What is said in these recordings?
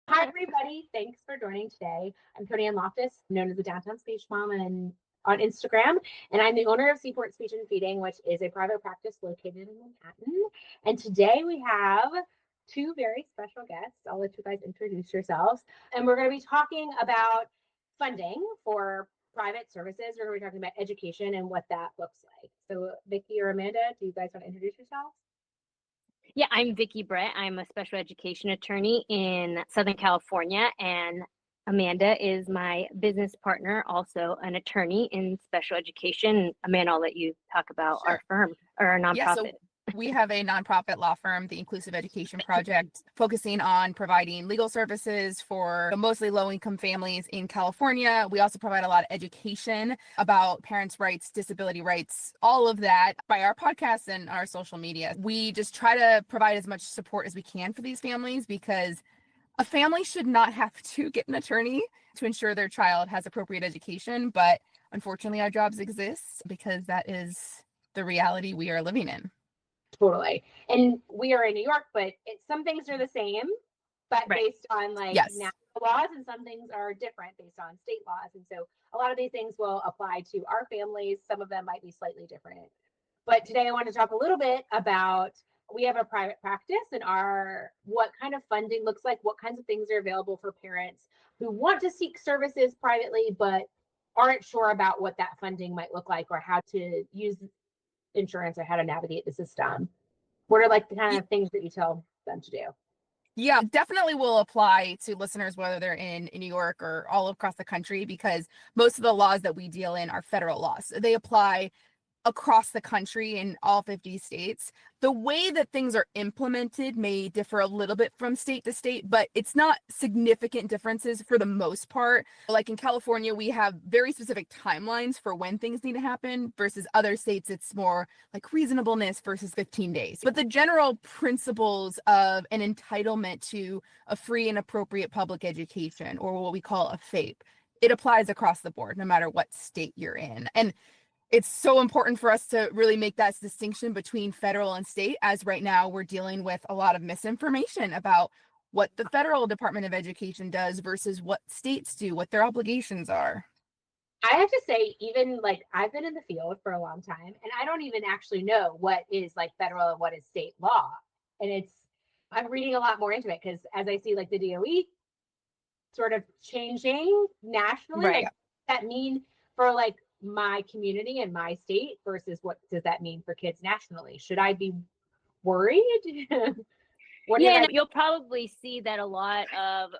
Hi, everybody. Thanks for joining today. I'm Tony Ann Loftus, known as the Downtown Speech Mom and on Instagram, and I'm the owner of Seaport Speech and Feeding, which is a private practice located in Manhattan. And today we have two very special guests. I'll let you guys introduce yourselves. And we're going to be talking about funding for private services. We're going to be talking about education and what that looks like. So, Vickie or Amanda, do you guys want to introduce yourselves? Yeah, I'm Vickie Brett. I'm a special education attorney in Southern California, and Amanda is my business partner, also an attorney in special education. Amanda, I'll let you talk about our firm or our nonprofit. Yeah, so we have a nonprofit law firm, the Inclusive Education Project, focusing on providing legal services for mostly low-income families in California. We also provide a lot of education about parents' rights, disability rights, all of that by our podcasts and our social media. We just try to provide as much support as we can for these families because a family should not have to get an attorney to ensure their child has appropriate education, but unfortunately our jobs exist because that is the reality we are living in. Totally. And we are in New York, but some things are the same, but based on national laws, and some things are different based on state laws. And so a lot of these things will apply to our families. Some of them might be slightly different. But today I want to talk a little bit about, we have a private practice and what kind of funding looks like, what kinds of things are available for parents who want to seek services privately, but aren't sure about what that funding might look like or how to use insurance or how to navigate the system. What are the kind of things that you tell them to do? Yeah, definitely will apply to listeners, whether they're in New York or all across the country, because most of the laws that we deal in are federal laws. They apply across the country in all 50 states. The way that things are implemented may differ a little bit from state to state, but it's not significant differences for the most part. Like in California, we have very specific timelines for when things need to happen versus other states, it's more like reasonableness versus 15 days. But the general principles of an entitlement to a free and appropriate public education, or what we call a FAPE, it applies across the board, no matter what state you're in. And it's so important for us to really make that distinction between federal and state, as right now we're dealing with a lot of misinformation about what the federal Department of Education does versus what states do, what their obligations are. I have to say, even I've been in the field for a long time, and I don't even actually know what is federal and what is state law. And I'm reading a lot more into it because as I see the DOE sort of changing nationally, what does that mean for my community and my state versus what does that mean for kids nationally? Should I be worried? And you'll probably see that a lot of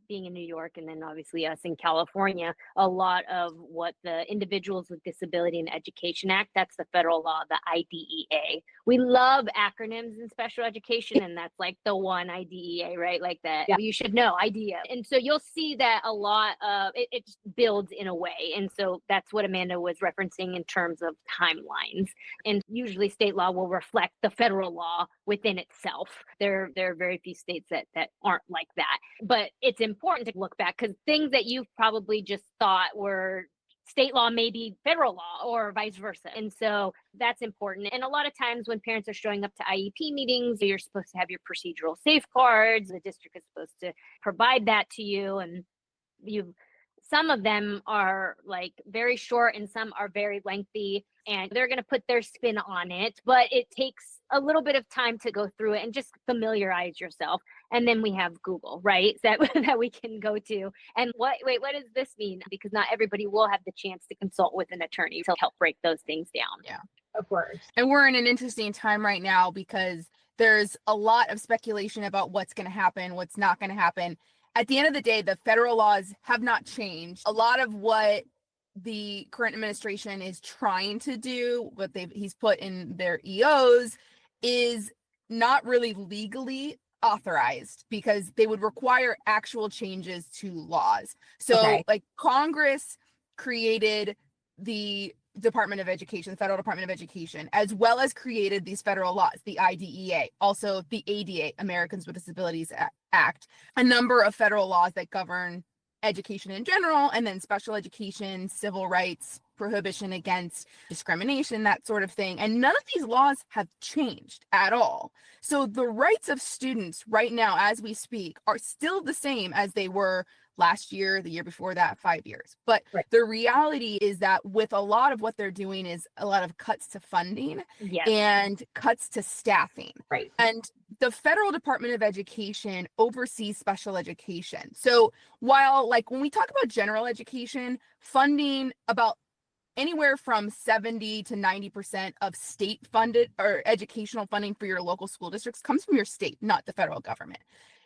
being in New York, and then obviously us in California, a lot of what the Individuals with Disability in Education Act, that's the federal law, the IDEA. We love acronyms in special education, and that's the one IDEA, right? You should know, IDEA. And so you'll see that a lot of it just builds in a way. And so that's what Amanda was referencing in terms of timelines. And usually state law will reflect the federal law within itself. There are very few states that aren't like that. But it's important to look back because things that you've probably just thought were state law may be federal law or vice versa. And so that's important. And a lot of times when parents are showing up to IEP meetings, you're supposed to have your procedural safeguards. The district is supposed to provide that to you. And some of them are very short and some are very lengthy, and they're going to put their spin on it, but it takes a little bit of time to go through it and just familiarize yourself. And then we have Google, right? That we can go to. And what does this mean? Because not everybody will have the chance to consult with an attorney to help break those things down. Yeah, of course. And we're in an interesting time right now because there's a lot of speculation about what's going to happen, what's not going to happen. At the end of the day, the federal laws have not changed. A lot of what the current administration is trying to do, what he's put in their EOs, is not really legally authorized because they would require actual changes to laws. So Congress created the Department of Education, the Federal Department of Education, as well as created these federal laws, the IDEA, also the ADA, Americans with Disabilities Act, a number of federal laws that govern education in general, and then special education, civil rights, prohibition against discrimination, that sort of thing. And none of these laws have changed at all. So the rights of students right now, as we speak, are still the same as they were last year, the year before that, 5 years. But the reality is that with a lot of what they're doing is a lot of cuts to funding and cuts to staffing. And the federal Department of Education oversees special education. So while like when we talk about general education, funding about anywhere from 70 to 90% of state funded or educational funding for your local school districts comes from your state, not the federal government.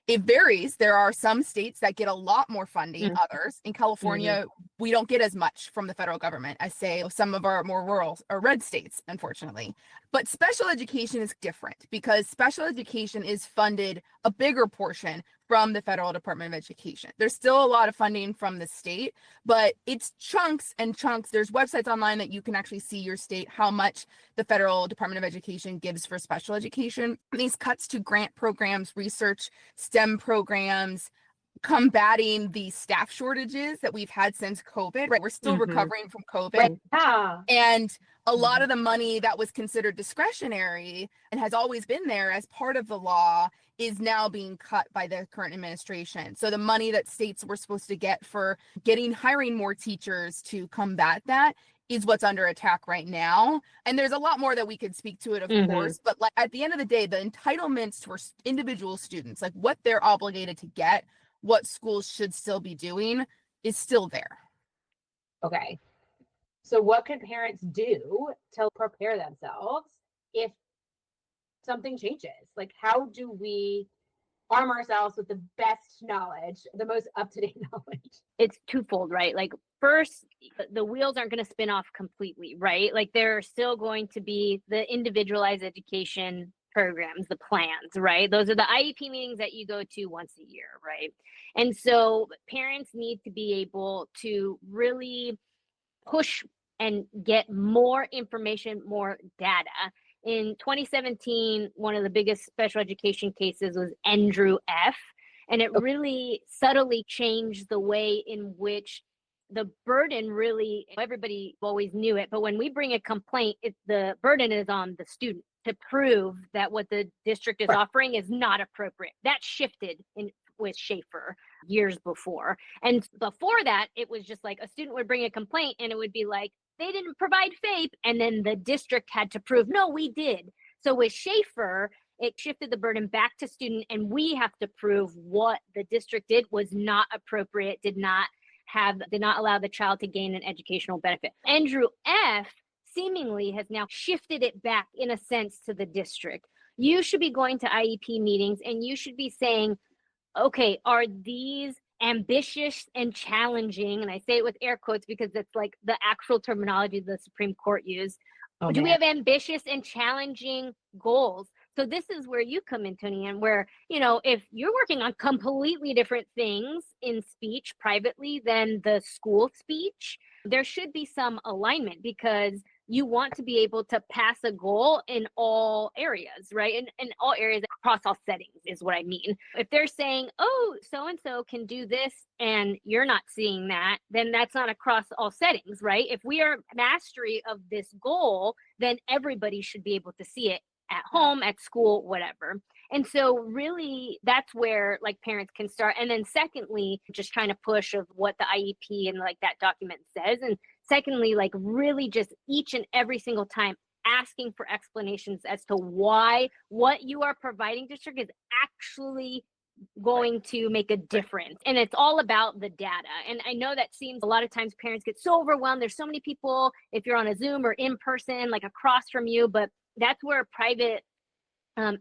It varies. There are some states that get a lot more funding, others. In California, we don't get as much from the federal government as, say, some of our more rural or red states, unfortunately. But special education is different because special education is funded a bigger portion from the federal Department of Education. There's still a lot of funding from the state, but it's chunks and chunks. There's websites online that you can actually see your state, how much the federal Department of Education gives for special education. These cuts to grant programs, research, STEM programs, combating the staff shortages that we've had since COVID, right? We're still recovering from COVID. And a lot of the money that was considered discretionary and has always been there as part of the law is now being cut by the current administration. So the money that states were supposed to get for hiring more teachers to combat that is what's under attack right now. And there's a lot more that we could speak to it, of course, but like at the end of the day, the entitlements for individual students, like what they're obligated to get, what schools should still be doing, is still there. Okay. So what could parents do to prepare themselves if something changes? Like, how do we arm ourselves with the best knowledge, the most up-to-date knowledge? It's twofold, right? Like, first, the wheels aren't going to spin off completely, right? Like, there are still going to be the individualized education programs, the plans, right? Those are the IEP meetings that you go to once a year, right? And so parents need to be able to really push and get more information, more data. In 2017, one of the biggest special education cases was Andrew F. And it really subtly changed the way in which the burden really, everybody always knew it, but when we bring a complaint, the burden is on the student to prove that what the district is offering is not appropriate. That shifted with Schaefer years before. And before that, it was just like a student would bring a complaint and it would be like, they didn't provide FAPE, and then the district had to prove, no, we did. So with Schaefer, it shifted the burden back to student, and we have to prove what the district did was not appropriate, did not allow the child to gain an educational benefit. Andrew F. seemingly has now shifted it back in a sense to the district. You should be going to IEP meetings and you should be saying, okay, are these ambitious and challenging? And I say it with air quotes because it's like the actual terminology the Supreme Court used. Do we have ambitious and challenging goals? So this is where you come in, Tony, and where, if you're working on completely different things in speech privately than the school speech, there should be some alignment because you want to be able to pass a goal in all areas, right? In all areas across all settings is what I mean. If they're saying, oh, so-and-so can do this and you're not seeing that, then that's not across all settings, right? If we are mastery of this goal, then everybody should be able to see it at home, at school, whatever. And so really that's where like parents can start. And then secondly, just trying to push of what the IEP and like that document says. And secondly, like really just each and every single time asking for explanations as to why what you are providing district is actually going to make a difference. And it's all about the data. And I know that seems a lot of times parents get so overwhelmed. There's so many people, if you're on a Zoom or in person, like across from you, but that's where private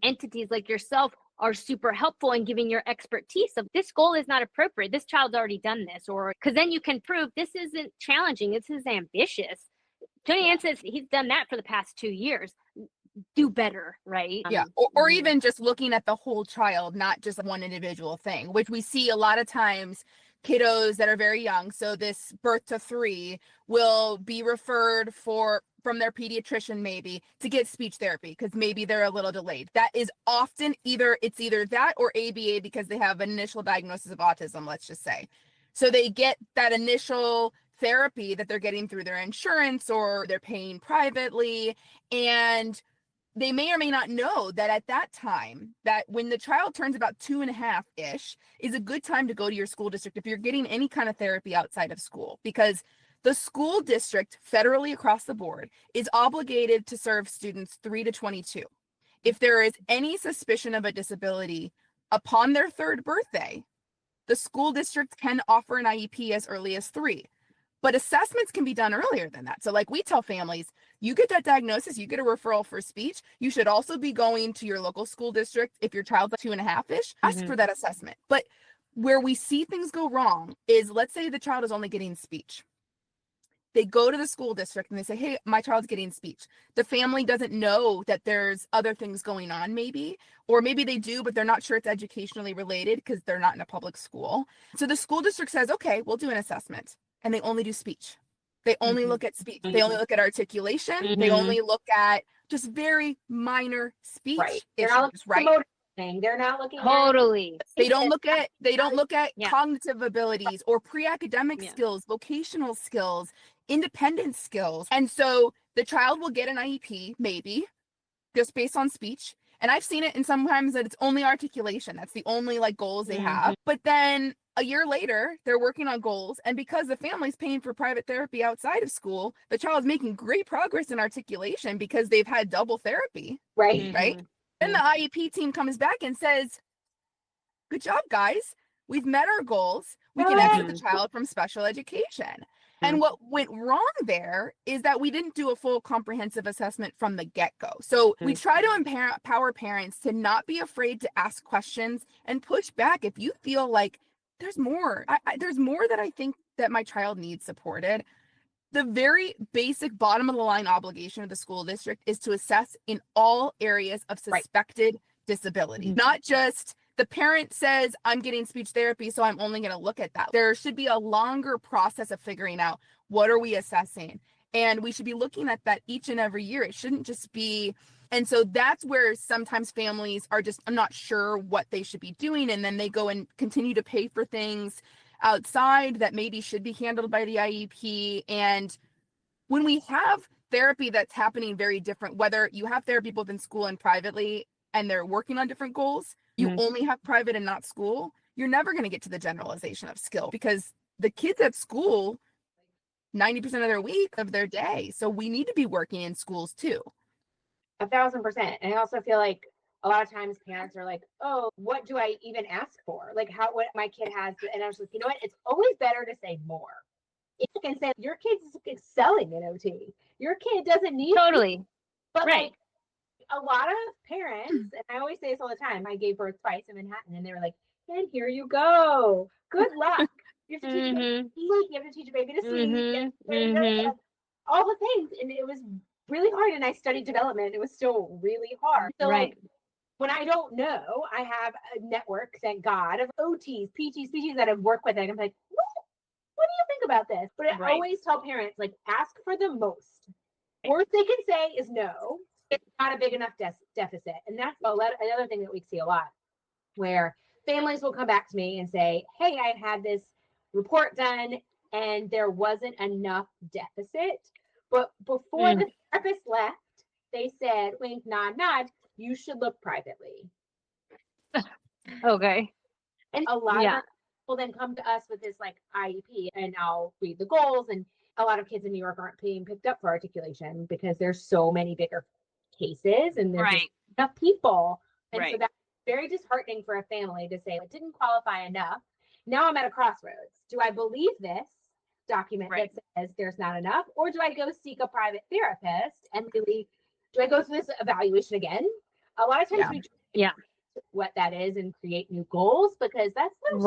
entities like yourself are super helpful in giving your expertise of this goal is not appropriate. This child's already done this, or because then you can prove this isn't challenging. This is ambitious. Tony Ann says he's done that for the past 2 years. Do better, right? Yeah. Or even just looking at the whole child, not just one individual thing, which we see a lot of times kiddos that are very young. So this birth to 3 will be referred from their pediatrician maybe to get speech therapy because maybe they're a little delayed. That is often either that or ABA because they have an initial diagnosis of autism, let's just say. So they get that initial therapy that they're getting through their insurance or they're paying privately. And they may or may not know that at that time, that when the child turns about 2.5-ish is a good time to go to your school district if you're getting any kind of therapy outside of school, because the school district federally across the board is obligated to serve students 3 to 22. If there is any suspicion of a disability upon their 3rd birthday, the school district can offer an IEP as early as 3. But assessments can be done earlier than that. So like we tell families, you get that diagnosis, you get a referral for speech, you should also be going to your local school district. If your child's like 2.5-ish, ask for that assessment. But where we see things go wrong is, let's say the child is only getting speech. They go to the school district and they say, hey, my child's getting speech. The family doesn't know that there's other things going on maybe, or maybe they do, but they're not sure it's educationally related because they're not in a public school. So the school district says, okay, we'll do an assessment. And they only do speech. They only look at speech. They only look at articulation. They only look at just very minor speech issues, right? They're not looking totally. They don't look at cognitive abilities or pre-academic skills, vocational skills, independent skills. And so the child will get an IEP, maybe, just based on speech. And I've seen it, and sometimes that it's only articulation. That's the only like goals they have. But then a year later, they're working on goals. And because the family's paying for private therapy outside of school, the child's making great progress in articulation because they've had double therapy. Right. Right. Then the IEP team comes back and says, good job, guys. We've met our goals. We can exit the child from special education. And what went wrong there is that we didn't do a full comprehensive assessment from the get-go. So we try to empower parents to not be afraid to ask questions and push back if you feel like there's more. There's more that I think that my child needs supported. The very basic bottom of the line obligation of the school district is to assess in all areas of suspected disability, not just the parent says, I'm getting speech therapy, so I'm only going to look at that. There should be a longer process of figuring out what are we assessing. And we should be looking at that each and every year. It shouldn't just be. And so that's where sometimes families are just, I'm not sure what they should be doing. And then they go and continue to pay for things outside that maybe should be handled by the IEP. And when we have therapy that's happening very different, whether you have therapy both in school and privately, and they're working on different goals, you only have private and not school, you're never going to get to the generalization of skill because the kids at school, 90% of their week, of their day. So we need to be working in schools too. 1,000%. And I also feel like a lot of times parents are like, oh, what do I even ask for? Like what my kid has. And I was like, you know what? It's always better to say more. If you can say your kid's excelling in OT, your kid doesn't need totally. But like a lot of parents, and I always say this all the time, I gave birth twice in Manhattan, and they were like, and here you go. Good luck. You have to teach a baby to eat, you have to teach a baby to sleep, all the things. And it was really hard. And I studied development. It was still really hard. So like when I don't know, I have a network, thank God, of OTs, PTs, PTs that I've worked with. And I'm like, what do you think about this? But I always tell parents, like, ask for the most. Worst they can say is no. It's not a big enough deficit. And that's another thing that we see a lot, where families will come back to me and say, hey, I had this report done and there wasn't enough deficit. But before the therapist left, they said, wink, nod, nod, you should look privately. Okay. And a lot of our people then come to us with this like IEP, and I'll read the goals. And a lot of kids in New York aren't being picked up for articulation because there's so many bigger cases and there's just enough people. And so that's very disheartening for a family to say, it didn't qualify enough. Now I'm at a crossroads. Do I believe this document that says there's not enough? Or do I go seek a private therapist and really, do I go through this evaluation again? A lot of times we try to what that is and create new goals, because that's so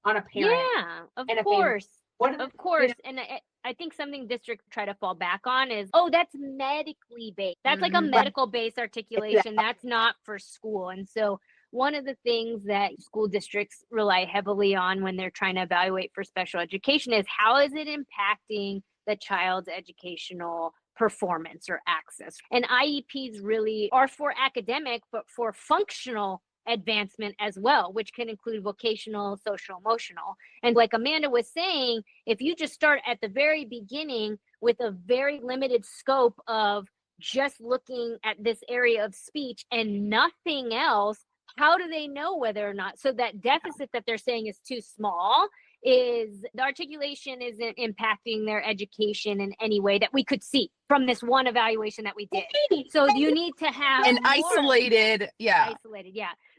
on a parent. Yeah, of course. Of course. And I think something districts try to fall back on is, oh, that's medically based. That's like a medical based articulation. That's not for school. And so one of the things that school districts rely heavily on when they're trying to evaluate for special education is, how is it impacting the child's educational performance or access? And IEPs really are for academic, but for functional advancement as well, which can include vocational, social, emotional. And like Amanda was saying, if you just start at the very beginning with a very limited scope of just looking at this area of speech and nothing else, how do they know whether or not? So that deficit that they're saying is too small, is the articulation isn't impacting their education in any way that we could see from this one evaluation that we did. So you need to have an isolated, isolated.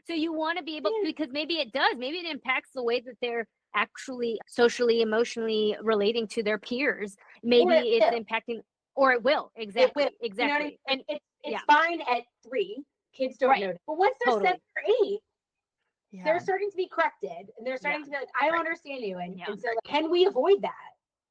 So you want to be able, because maybe it does, maybe it impacts the way that they're actually socially, emotionally relating to their peers. Maybe it's impacting, or it will. Exactly. It will. Exactly. You know what I mean? It's fine at 3. Kids don't know. But once they're 7 or 8, they're starting to be corrected, and they're starting to be like, I don't understand you. And so like, can we avoid that?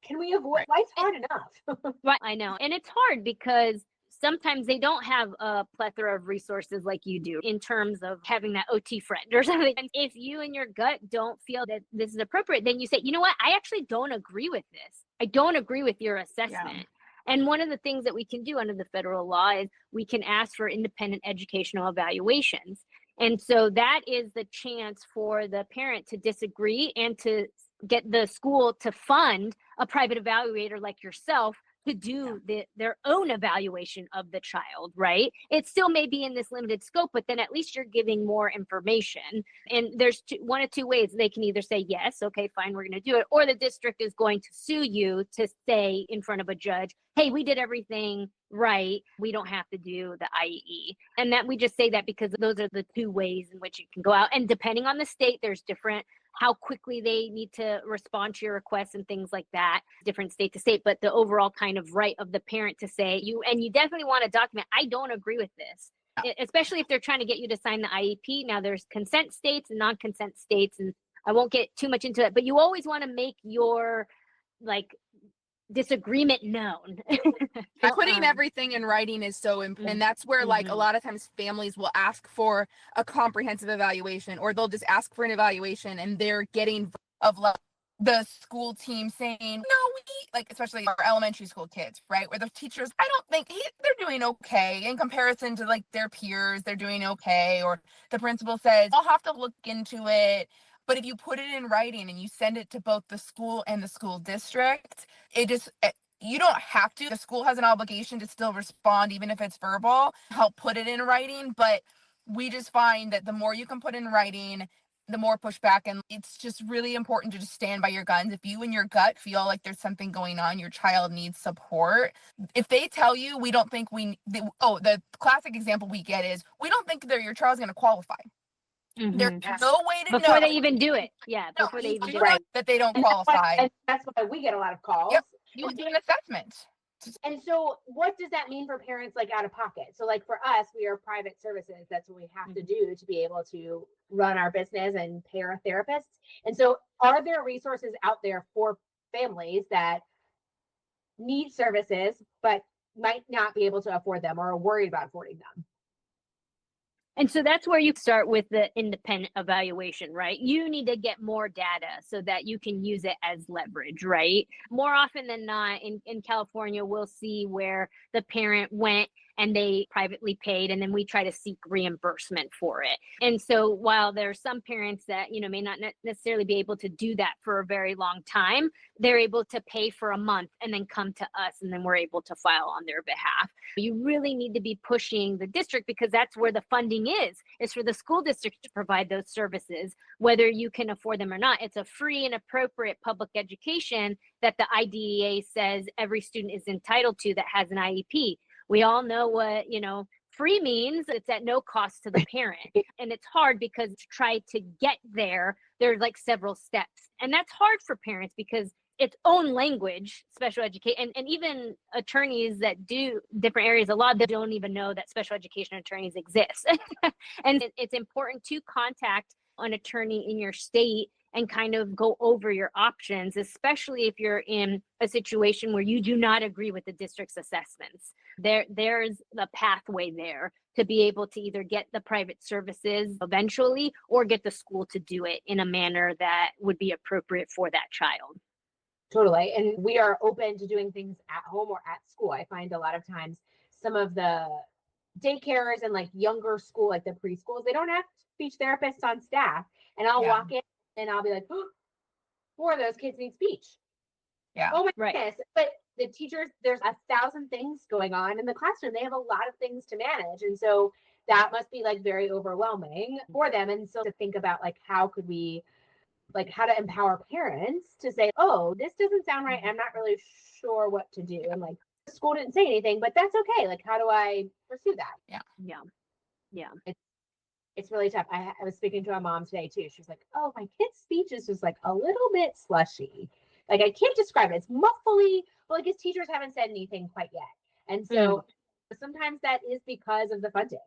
Can we avoid life's hard enough? Right. I know. And it's hard because sometimes they don't have a plethora of resources like you do in terms of having that OT friend or something. And if you and your gut don't feel that this is appropriate, then you say, you know what, I actually don't agree with this. I don't agree with your assessment. And one of the things that we can do under the federal law is we can ask for independent educational evaluations. And so that is the chance for the parent to disagree and to get the school to fund a private evaluator like yourself to do their own evaluation of the child, right? It still may be in this limited scope, but then at least you're giving more information. And there's one of two ways. They can either say, yes, okay, fine, we're going to do it. Or the district is going to sue you to say in front of a judge, hey, we did everything right. We don't have to do the IEE. And that we just say that because those are the two ways in which it can go out. And depending on the state, there's different how quickly they need to respond to your requests and things like that, different state to state, but the overall kind of right of the parent to say you definitely want to document, I don't agree with this, especially if they're trying to get you to sign the IEP. Now there's consent states and non-consent states, and I won't get too much into it, but you always want to make your disagreement known. Putting everything in writing is so important. And that's where a lot of times families will ask for a comprehensive evaluation, or they'll just ask for an evaluation and they're getting of the school team saying, no, especially our elementary school kids, right? Where the teachers, I don't think they're doing okay in comparison to their peers, they're doing okay. Or the principal says, I'll have to look into it. But if you put it in writing and you send it to both the school and the school district, you don't have to. The school has an obligation to still respond, even if it's verbal, help put it in writing. But we just find that the more you can put in writing, the more pushback. And it's just really important to just stand by your guns. If you and your gut feel like there's something going on, your child needs support. If they tell you, we don't think the classic example we get is, we don't think that your child's going to qualify. There's no way to know before they even do it. Before they even do it, that they don't qualify. And that's why we get a lot of calls. Yep. You do an assessment. And so what does that mean for parents out of pocket? So for us, we are private services. That's what we have to do to be able to run our business and pay our therapists. And so are there resources out there for families that need services but might not be able to afford them or are worried about affording them? And so that's where you start with the independent evaluation, right? You need to get more data so that you can use it as leverage, right? More often than not, in California, we'll see where the parent went and they privately paid, and then we try to seek reimbursement for it. And so while there are some parents that, may not necessarily be able to do that for a very long time, they're able to pay for a month and then come to us, and then we're able to file on their behalf. You really need to be pushing the district, because that's where the funding is for the school district to provide those services, whether you can afford them or not. It's a free and appropriate public education that the IDEA says every student is entitled to that has an IEP. We all know what, free means. It's at no cost to the parent. And it's hard because to try to get there, there's several steps. And that's hard for parents because its own language, special education, and even attorneys that do different areas of law, they don't even know that special education attorneys exist. And it's important to contact an attorney in your state and kind of go over your options, especially if you're in a situation where you do not agree with the district's assessments. There's a pathway there to be able to either get the private services eventually or get the school to do it in a manner that would be appropriate for that child. Totally. And we are open to doing things at home or at school. I find a lot of times some of the daycares and like younger school, like the preschools, they don't have speech therapists on staff. And I'll walk in and I'll be like, oh, 4 of those kids need speech. Yeah. Oh my goodness. But the teachers, there's 1,000 things going on in the classroom. They have a lot of things to manage. And so that must be like very overwhelming for them. And so to think about like, how could we, like how to empower parents to say, oh, this doesn't sound right. I'm not really sure what to do. And like, the school didn't say anything, but that's okay. Like, how do I pursue that? Yeah. It's really tough. I was speaking to a mom today too. She was like, oh, my kid's speech is just like a little bit slushy. Like, I can't describe it. It's muffly, but like his teachers haven't said anything quite yet. And so sometimes that is because of the funding.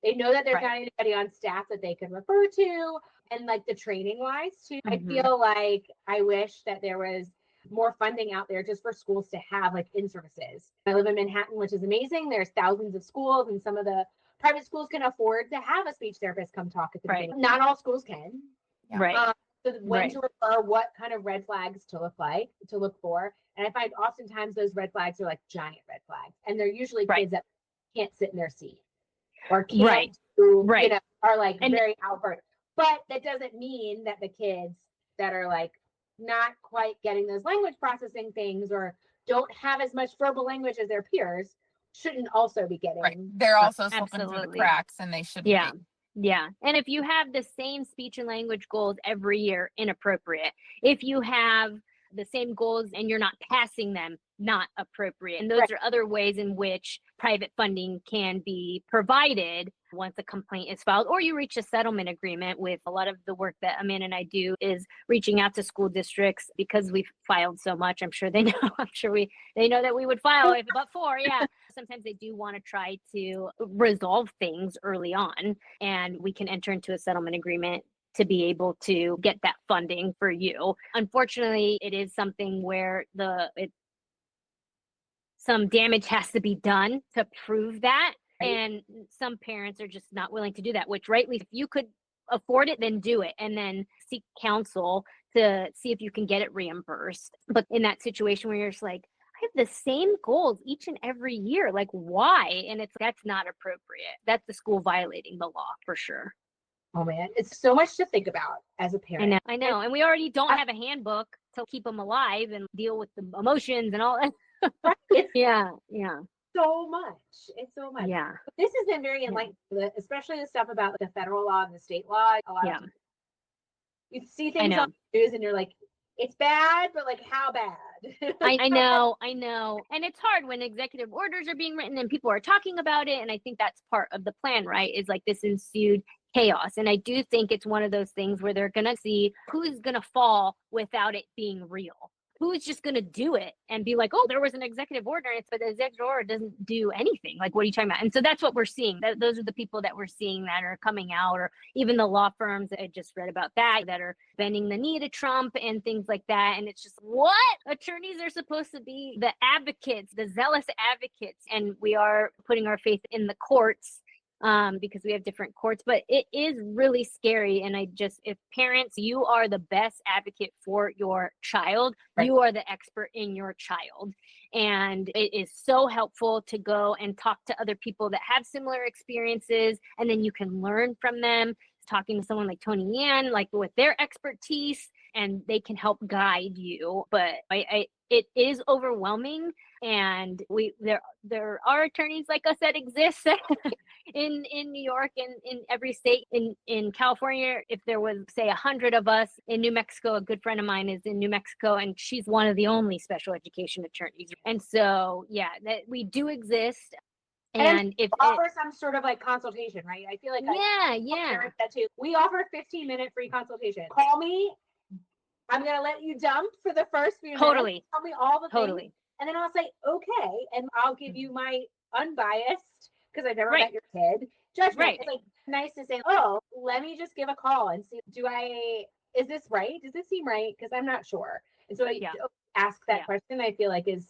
They know that there's not anybody on staff that they can refer to. And like the training wise too, I feel like I wish that there was more funding out there just for schools to have like in-services. I live in Manhattan, which is amazing. There's thousands of schools, and some of the private schools can afford to have a speech therapist come talk at the beginning. Not all schools can. So when to refer, what kind of red flags to look for. And I find oftentimes those red flags are like giant red flags. And they're usually kids that can't sit in their seat or can't do, you know, are like very outward. But that doesn't mean that the kids that are like not quite getting those language processing things or don't have as much verbal language as their peers shouldn't also be getting. They're also slipping through the cracks, and they shouldn't be. Yeah. And if you have the same speech and language goals every year, inappropriate. If you have the same goals and you're not passing them, not appropriate. And those are other ways in which private funding can be provided once a complaint is filed, or you reach a settlement agreement. With a lot of the work that Amanda and I do is reaching out to school districts, because we've filed so much. I'm sure they know. They know that we would file it, but sometimes they do want to try to resolve things early on, and we can enter into a settlement agreement to be able to get that funding for you. Unfortunately, it is something where some damage has to be done to prove that. And some parents are just not willing to do that, which rightly, if you could afford it, then do it, and then seek counsel to see if you can get it reimbursed. But in that situation where you're just like, I have the same goals each and every year, like why? And that's not appropriate. That's the school violating the law for sure. Oh man, it's so much to think about as a parent. I know. And we already don't have a handbook to keep them alive and deal with the emotions and all that. Yeah. So much. It's so much. Yeah. But this has been very enlightening, especially the stuff about the federal law and the state law. A lot of you see things on the news and you're like, it's bad, but like how bad? I know. And it's hard when executive orders are being written and people are talking about it. And I think that's part of the plan, right? Is like this ensued chaos. And I do think it's one of those things where they're going to see who's going to fall without it being real. Who's just going to do it and be like, oh, there was an executive order, but the executive order doesn't do anything. Like, what are you talking about? And so that's what we're seeing. Those are the people that we're seeing that are coming out, or even the law firms that I just read about that are bending the knee to Trump and things like that. And it's just, what? Attorneys are supposed to be the advocates, the zealous advocates. And we are putting our faith in the courts. Because we have different courts, but it is really scary. And if parents, you are the best advocate for your child, you are the expert in your child. And it is so helpful to go and talk to other people that have similar experiences. And then you can learn from them, talking to someone like Tony Yan, like with their expertise, and they can help guide you. But it is overwhelming. And there are attorneys like us that exist in New York and in every state. In California, if there was, say, 100 of us. In New Mexico, a good friend of mine is in New Mexico, and she's one of the only special education attorneys. And so, that we do exist. And if offer some sort of like consultation, right? I feel like that too. We offer 15-minute free consultation. Call me. I'm gonna let you dump for the first few minutes. Tell me all the things. And then I'll say, okay, and I'll give you my unbiased, because I've never met your kid, judgment. It's like nice to say, oh, let me just give a call and see, is this right? Does this seem right? Because I'm not sure. And so I ask that question, I feel like is